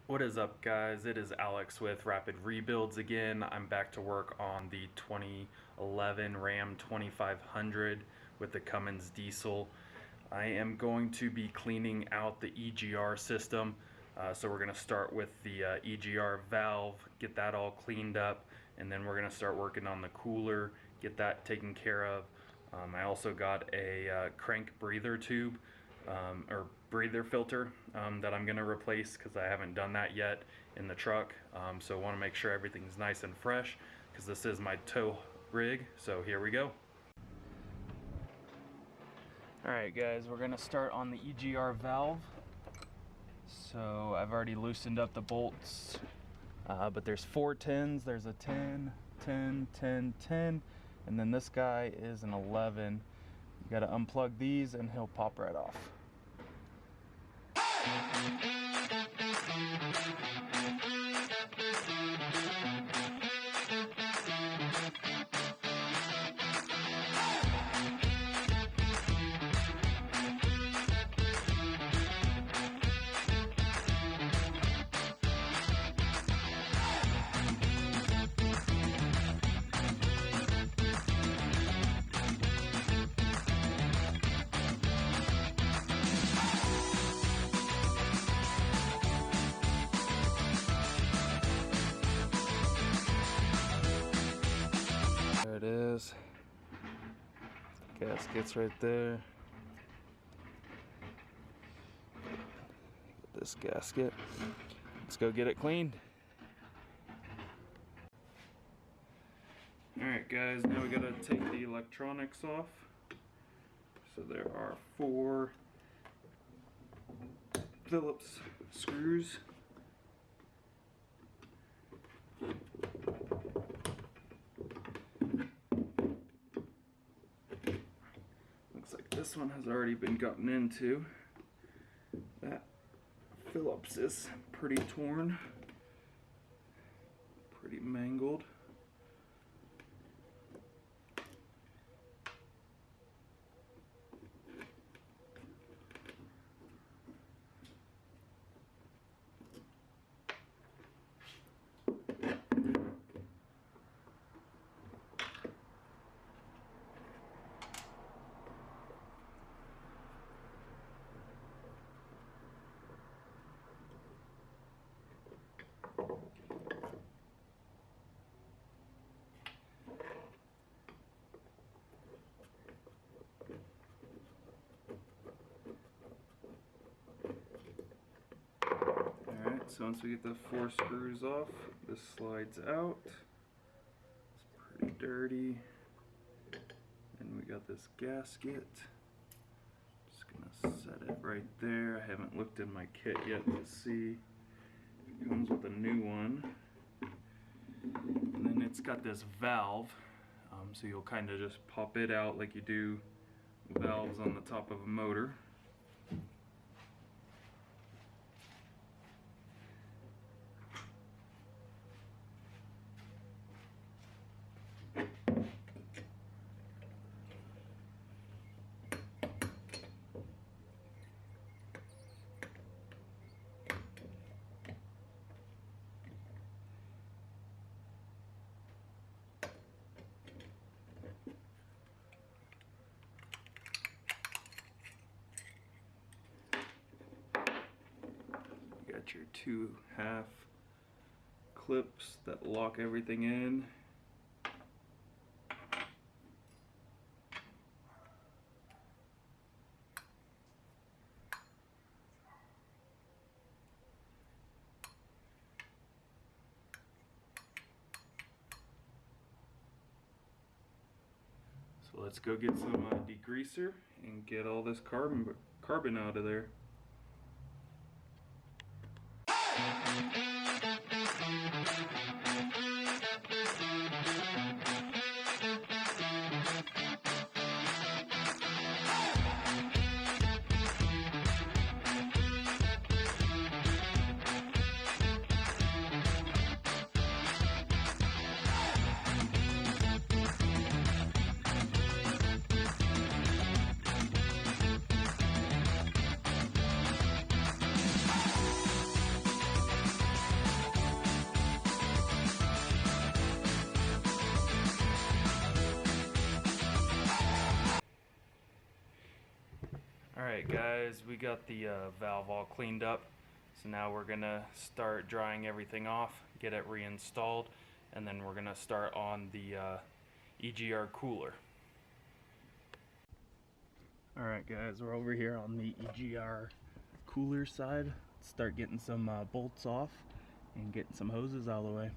What is up, guys? It is Alex with Rapid Rebuilds again. I'm back to work on the 2011 Ram 2500 with the Cummins diesel. I am going to be cleaning out the EGR system. So we're going to start with the EGR valve, get that all cleaned up, and then we're going to start working on the cooler, get that taken care of. I also got a crank breather tube, or breather filter that I'm going to replace because I haven't done that yet in the truck. So I want to make sure everything's nice and fresh because this is my tow rig. So here we go. Alright guys, we're going to start on the EGR valve. So I've already loosened up the bolts, but there's 4 10s. There's a 10, 10, 10, 10, and then this guy is an 11. You got to unplug these and he'll pop right off. There it is. Gasket's right there. Get this gasket. Let's go get it cleaned. Alright guys, now we gotta take the electronics off. So there are 4 Phillips screws. Looks like this one has already been gotten into. That Phillips is pretty torn, pretty mangled. So once we get the 4 screws off, this slides out. It's pretty dirty. And we got this gasket. Just gonna set it right there. I haven't looked in my kit yet to see. It comes with a new one. And then it's got this valve. So you'll kind of just pop it out like you do valves on the top of a motor. Got your 2 half clips that lock everything in. So let's go get some degreaser and get all this carbon out of there. Alright guys, we got the valve all cleaned up, so now we're gonna start drying everything off, get it reinstalled, and then we're gonna start on the EGR cooler. Alright guys, we're over here on the EGR cooler side. Let's start getting some bolts off and getting some hoses out of the way.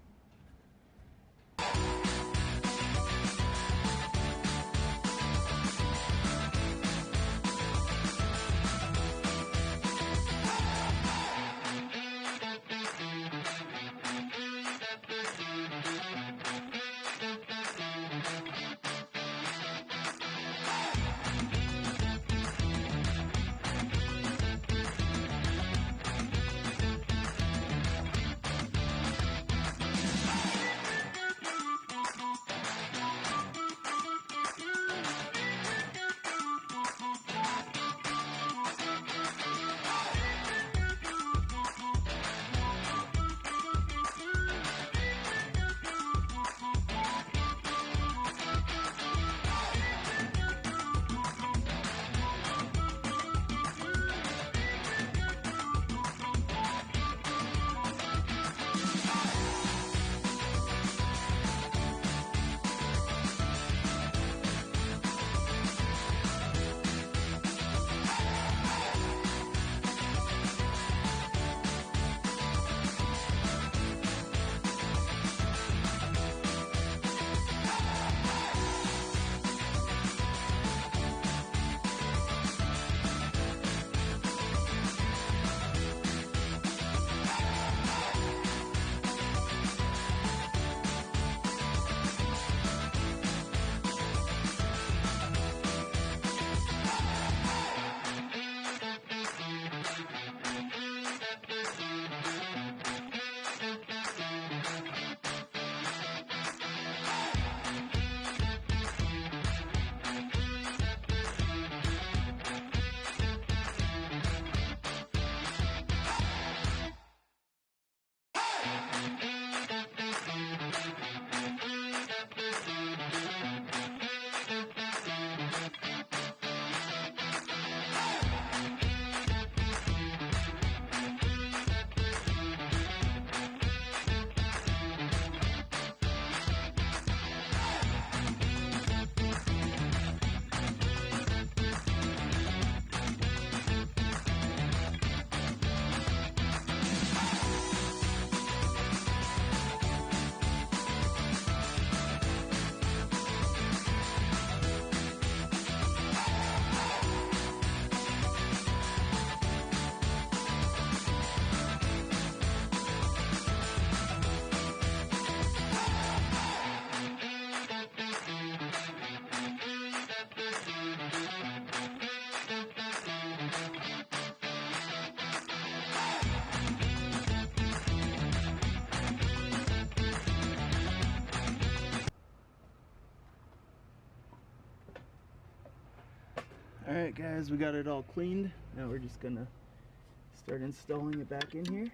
Alright guys, we got it all cleaned. Now we're just gonna start installing it back in here.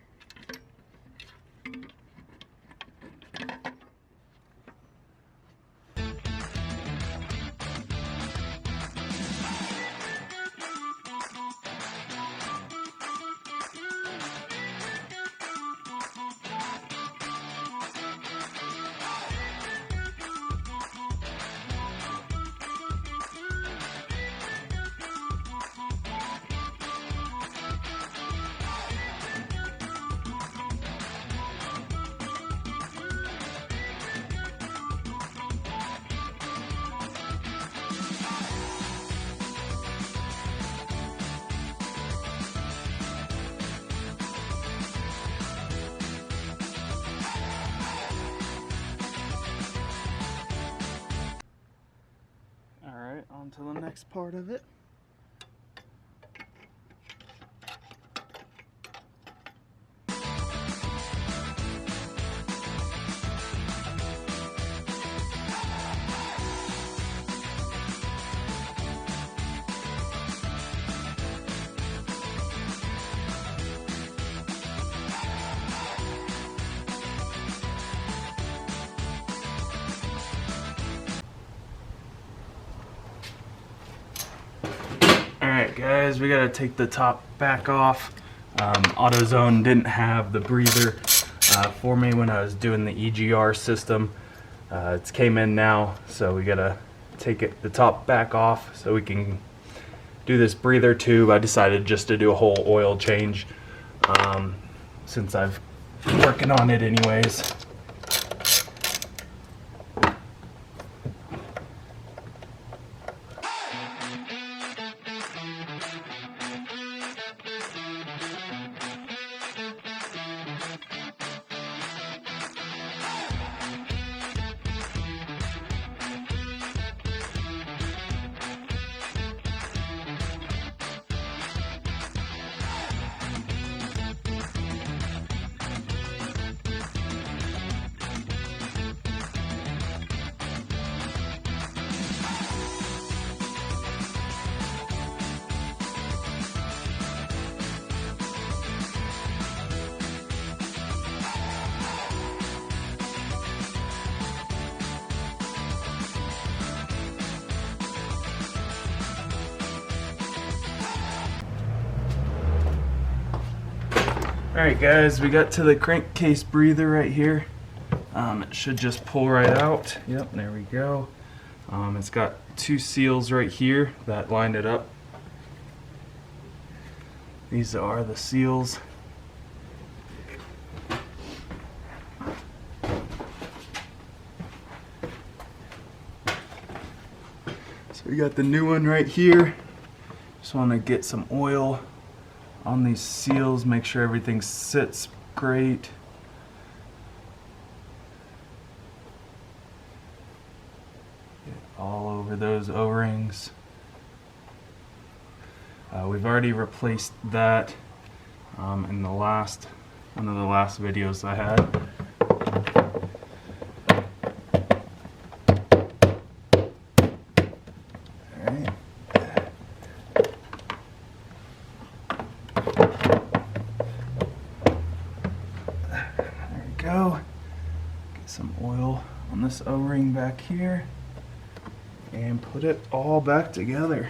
On to the next part of it. Alright guys, we gotta take the top back off. AutoZone didn't have the breather for me when I was doing the EGR system. It's came in now, so we gotta take the top back off so we can do this breather tube. I decided just to do a whole oil change since I've been working on it anyways. Alright guys, we got to the crankcase breather right here. It should just pull right out. Yep, there we go. It's got two seals right here that line it up. These are the seals. So we got the new one right here. Just want to get some oil on these seals, make sure everything sits great. Get all over those O-rings. We've already replaced that in the last one of the last videos I had. Go. Get some oil on this O-ring back here and put it all back together.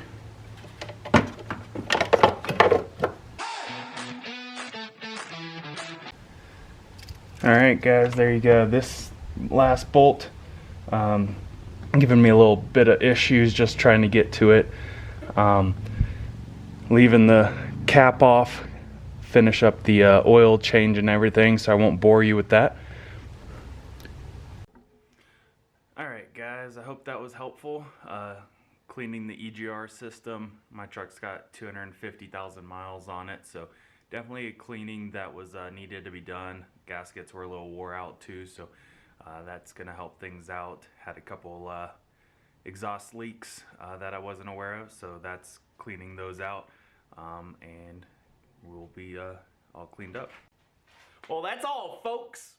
Alright guys, there you go. This last bolt giving me a little bit of issues just trying to get to it. Leaving the cap off, finish up the oil change and everything, so I won't bore you with that. Alright guys, I hope that was helpful. Cleaning the EGR system. My truck's got 250,000 miles on it, so definitely a cleaning that was needed to be done. Gaskets were a little wore out too, so that's going to help things out. Had a couple exhaust leaks that I wasn't aware of, so that's cleaning those out. And we'll be all cleaned up. Well, that's all, folks.